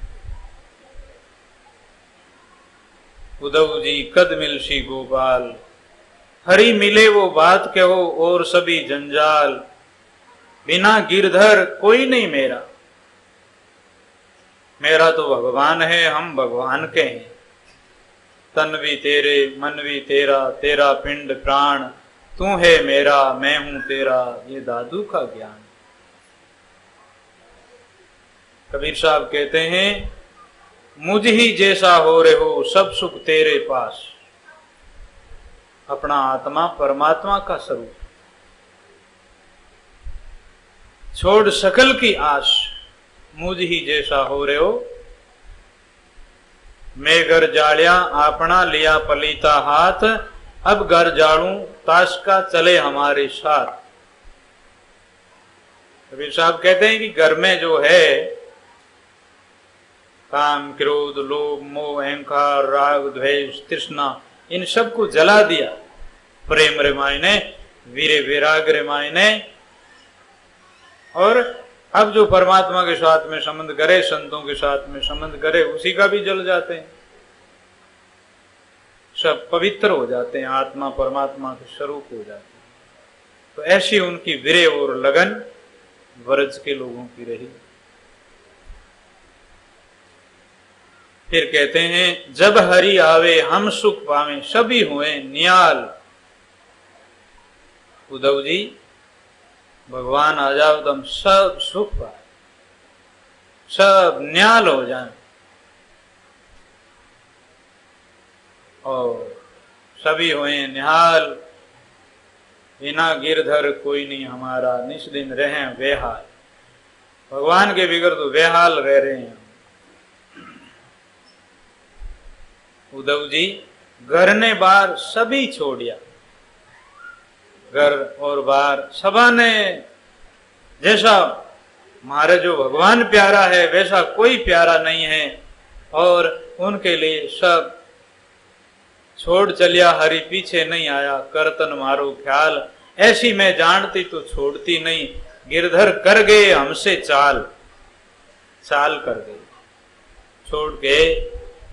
उद्धव जी कद मिलसी गोपाल, हरि मिले वो बात कहो और सभी जंजाल, बिना गिरधर कोई नहीं मेरा, मेरा तो भगवान है, हम भगवान के हैं। तन भी तेरे मन भी तेरा, तेरा पिंड प्राण, तू है मेरा मैं हूं तेरा, ये दादू का ज्ञान। कबीर साहब कहते हैं मुझ ही जैसा हो रहे हो सब सुख तेरे पास, अपना आत्मा परमात्मा का स्वरूप, छोड़ सकल की आस, मुझ ही जैसा हो रहे हो। मैं घर जालिया अपना लिया पलीता हाथ, अब घर जालूं ताश का चले हमारे साथ। कबीर साहब कहते हैं कि घर में जो है काम क्रोध लोभ मोह अहंकार राग द्वेष तृष्णा, इन सब को जला दिया। प्रेम रे मायने, वीरे विराग रे मायने, और अब जो परमात्मा के साथ में संबंध करे, संतों के साथ में संबंध करे, उसी का भी जल जाते हैं, सब पवित्र हो जाते हैं, आत्मा परमात्मा के स्वरूप हो जाते हैं। तो ऐसी उनकी वीरे और लगन व्रज के लोगों की रही। फिर कहते हैं जब हरि आवे हम सुख पावे, सभी हुए नियाल। उद्धव जी भगवान आ जाओ तो हम सब सुख पाए, सब न्याल हो जाए, और सभी हुए निहाल, बिना गिरधर कोई नहीं हमारा, निस दिन रहे बेहाल। भगवान के बिगड़ तो बेहाल रह रहे हैं। उद्धव जी घर ने बार सभी छोड़िया, घर और बार सभा ने, जैसा हमारे जो भगवान प्यारा है वैसा कोई प्यारा नहीं है, और उनके लिए सब छोड़ चलिया, हरि पीछे नहीं आया, करतन मारो ख्याल, ऐसी मैं जानती तो छोड़ती नहीं, गिरधर कर गए हमसे चाल, चाल कर गए, छोड़ के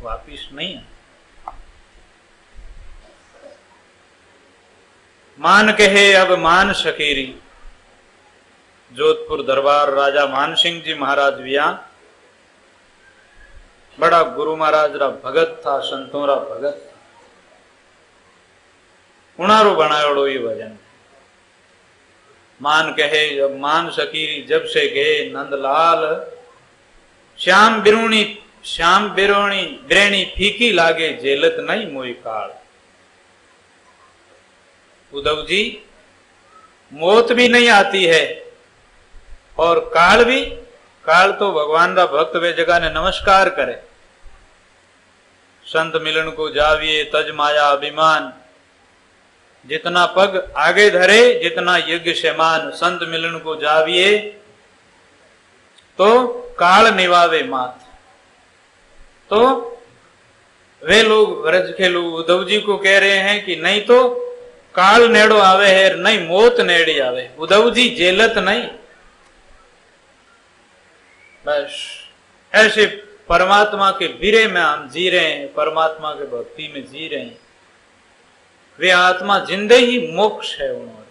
वापिस नहीं आए। मान कहे अब मान शकीरी, जोधपुर दरबार राजा मान सिंह जी महाराज विया, बड़ा गुरु महाराज रा भगत था, संतों रा भगत, उणारो बनायोड़ो ये भजन। मान कहे जब मान शकीरी, जब से गए नंदलाल, श्याम बिरोणी बिरेणी फीकी लागे, जेलत नहीं मोई काल। उद्धव जी मौत भी नहीं आती है, और काल भी, काल तो भगवान का भक्त वे जगह ने नमस्कार करे। संत मिलन को जाविए तज माया अभिमान, जितना पग आगे धरे जितना यज्ञ से मान, संत मिलन को जाविए तो काल निवावे मात। तो वे लोग व्रज के लोग उद्धव जी को कह रहे हैं कि नहीं तो काल नेड़ो आवे है, नहीं मौत नेड़ी आवे, उद्धव जी जेलत नहीं। बस ऐसे परमात्मा के वीरे में हम जी रहे हैं, परमात्मा के भक्ति में जी रहे हैं। वे आत्मा जिंदे ही मोक्ष है उन्होंने,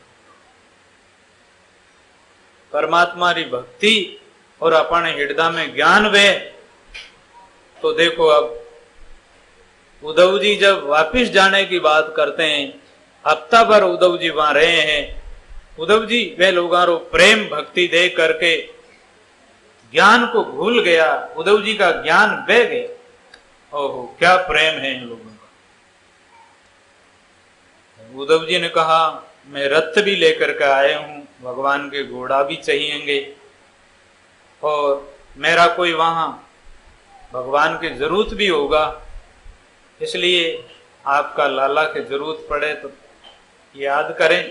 परमात्मा की भक्ति और अपने हृदय में ज्ञान वे। तो देखो अब उद्धव जी जब वापिस जाने की बात करते हैं, हफ्ता भर उद्धव जी वहां रहे हैं। उद्धव जी वे लोगों प्रेम भक्ति दे करके ज्ञान को भूल गया, उद्धव जी का ज्ञान बह गया। ओहो क्या प्रेम है इन लोगों का। उद्धव जी ने कहा मैं रथ भी लेकर के आए हूं, भगवान के घोड़ा भी चाहिएंगे, और मेरा कोई वहां भगवान की जरूरत भी होगा, इसलिए आपका लाला की जरूरत पड़े तो याद करें।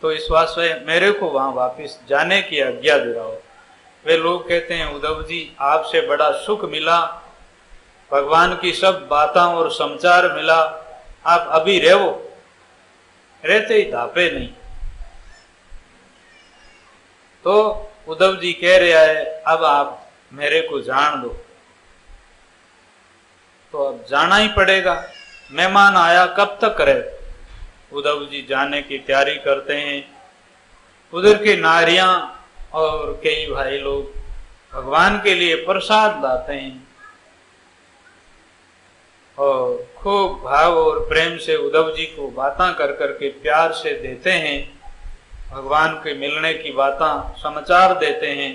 तो इस वास्ते मेरे को वहां वापिस जाने की आज्ञा दिलाओ। वे लोग कहते हैं उद्धव जी आपसे बड़ा सुख मिला, भगवान की सब बातें और समाचार मिला, आप अभी रहो, रहते ही धापे नहीं। तो उद्धव जी कह रहा है अब आप मेरे को जान दो। तो अब जाना ही पड़ेगा, मेहमान आया कब तक रहे। उद्धव जी जाने की तैयारी करते हैं। उधर के नारियां और कई भाई लोग भगवान के लिए प्रसाद लाते हैं और खूब भाव और प्रेम से उद्धव जी को बातें कर करके प्यार से देते हैं। भगवान के मिलने की बातें समाचार देते हैं।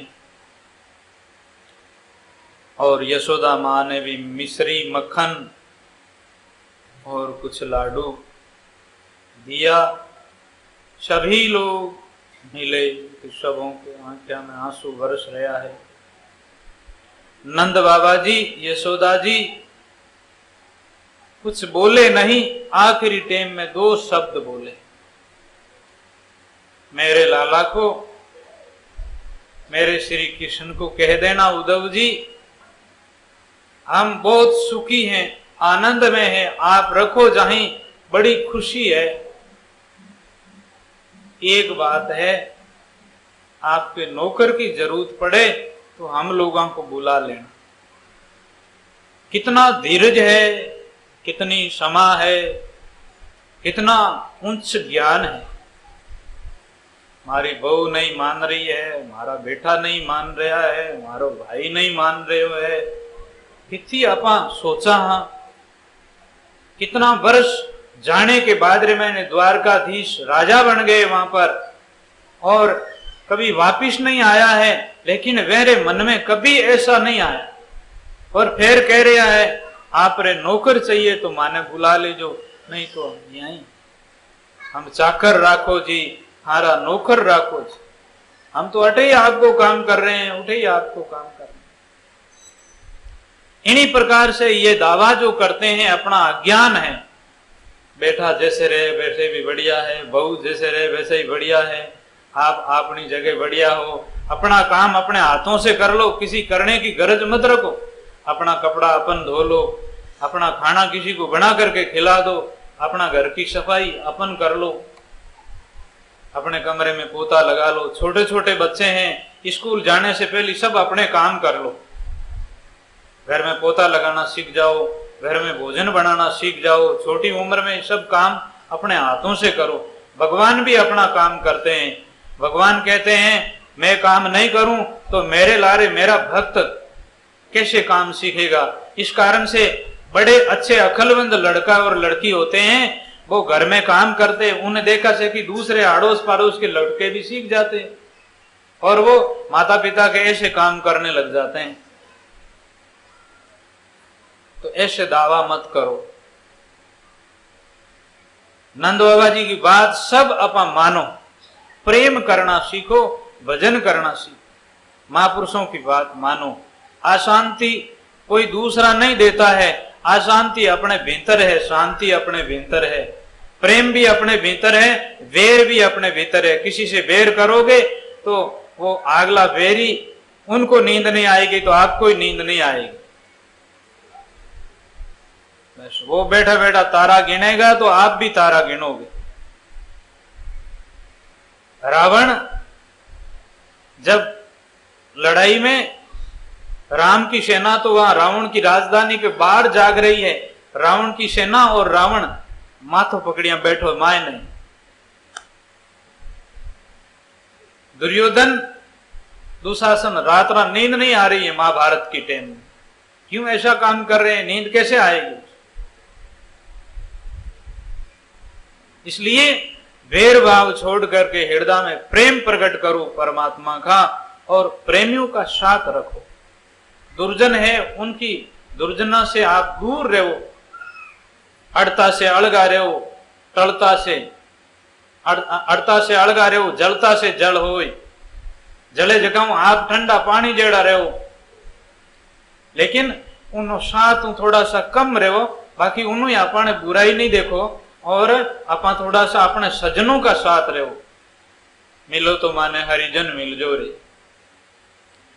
और यशोदा माँ ने भी मिश्री मक्खन और कुछ लाडू दिया। सभी लोग मिले, सबों के आंखों में आंसू बरस रहा है। नंद बाबा जी, यशोदा जी कुछ बोले नहीं, आखिरी टाइम में 2 शब्द बोले, मेरे लाला को, मेरे श्री कृष्ण को कह देना उद्धव जी हम बहुत सुखी हैं, आनंद में हैं, आप रखो जहीं, बड़ी खुशी है। एक बात है, आपके नौकर की जरूरत पड़े तो हम लोगों को बुला लेना। कितना धीरज है, कितनी क्षमा है, कितना उच्च ज्ञान है। हमारी बहू नहीं मान रही है, हमारा बेटा नहीं मान रहा है, हमारा भाई नहीं मान रहे है, कितनी आपा सोचा। हाँ, कितना वर्ष जाने के बाद रे मैंने द्वारकाधीश राजा बन गए वहां पर, और कभी वापिस नहीं आया है, लेकिन मेरे मन में कभी ऐसा नहीं आया। और फिर कह रहा है आप रे नौकर चाहिए तो माने बुला ले जो, नहीं तो यहीं हम चाकर राखो जी, हारा नौकर राखो जी, हम तो अटे ही आपको काम कर रहे हैं, उठे ही आपको काम कर रहे हैं। इन्हीं प्रकार से ये दावा जो करते हैं अपना अज्ञान है। बेटा जैसे रहे वैसे भी बढ़िया है, बहू जैसे रहे वैसे ही बढ़िया है, आप अपनी जगह बढ़िया हो, अपना काम अपने हाथों से कर लो, किसी करने की गरज मत रखो, अपना कपड़ा अपन धो लो, अपना खाना किसी को बना करके खिला दो, अपना घर की सफाई अपन कर लो, अपने कमरे में पोता लगा लो। छोटे छोटे बच्चे हैं, स्कूल जाने से पहले सब अपने काम कर लो, घर में पोता लगाना सीख जाओ, घर में भोजन बनाना सीख जाओ, छोटी उम्र में सब काम अपने हाथों से करो। भगवान भी अपना काम करते हैं। भगवान कहते हैं मैं काम नहीं करूं तो मेरे लारे मेरा भक्त कैसे काम सीखेगा। इस कारण से बड़े अच्छे अक्लमंद लड़का और लड़की होते हैं, वो घर में काम करते, उन्हें देखा से कि दूसरे आड़ोस पड़ोस के लड़के भी सीख जाते हैं और वो माता पिता के ऐसे काम करने लग जाते हैं। तो ऐसे दावा मत करो। नंद बाबा जी की बात सब अपा मानो, प्रेम करना सीखो, भजन करना सीखो, महापुरुषों की बात मानो। अशांति कोई दूसरा नहीं देता है, अशांति अपने भीतर है, शांति अपने भीतर है, प्रेम भी अपने भीतर है, वैर भी अपने भीतर है। किसी से वैर करोगे तो वो अगला वैरी, उनको नींद नहीं आएगी तो आपको ही नींद नहीं आएगी। बस वो बैठा बैठा तारा गिनेगा तो आप भी तारा गिनोगे। रावण जब लड़ाई में राम की सेना तो वहां रावण की राजधानी के बाहर जाग रही है, रावण की सेना और रावण माथों पकड़िया बैठो माए नहीं। दुर्योधन दुशासन रात रात नींद नहीं आ रही है महाभारत की टाइम में, क्यों ऐसा काम कर रहे हैं, नींद कैसे आएगी। इसलिए वैर भाव छोड़ करके हृदय में प्रेम प्रकट करो परमात्मा का और प्रेमियों का साथ रखो। दुर्जन है उनकी दुर्जना से आप दूर रहो, अड़ता से अलगा रहो, टलता से अड़ता से अलगा रहो, जलता से जल होए, जले जगाओ आप ठंडा पानी जेड़ा रहो, लेकिन उन साथ थोड़ा सा कम रहो। बाकी उन्होंने अपने बुराई नहीं देखो और अपा थोड़ा सा अपने सज्जनों का साथ रहो। मिलो तो माने हरिजन मिल जो रे,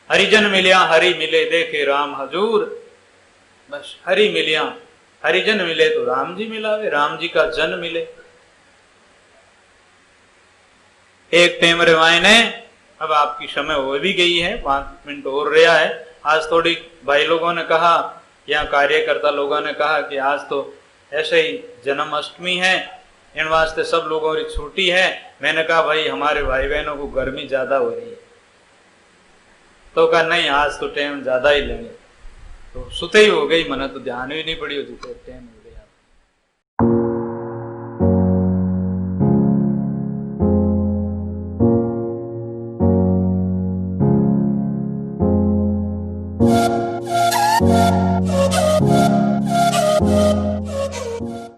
हरिजन मिलिया हरि मिले देखे राम हजूर। बस हरि मिलिया, हरिजन मिले तो राम जी मिलावे, राम जी का जन मिले। एक टाइम रेवायन है, अब आपकी समय हो भी गई है, 5 मिनट और रहा है। आज थोड़ी भाई लोगों ने कहा यहाँ कार्यकर्ता लोगों ने कहा कि आज तो ऐसे ही जन्माष्टमी है, इन वास्ते सब लोगों की छुट्टी है। मैंने कहा भाई हमारे भाई बहनों को गर्मी ज्यादा हो रही है, तो कहा नहीं आज तो टाइम ज्यादा ही लेंगे। तो सुते ही हो गई, मना तो ध्यान ही नहीं पड़ी होती तो टाइम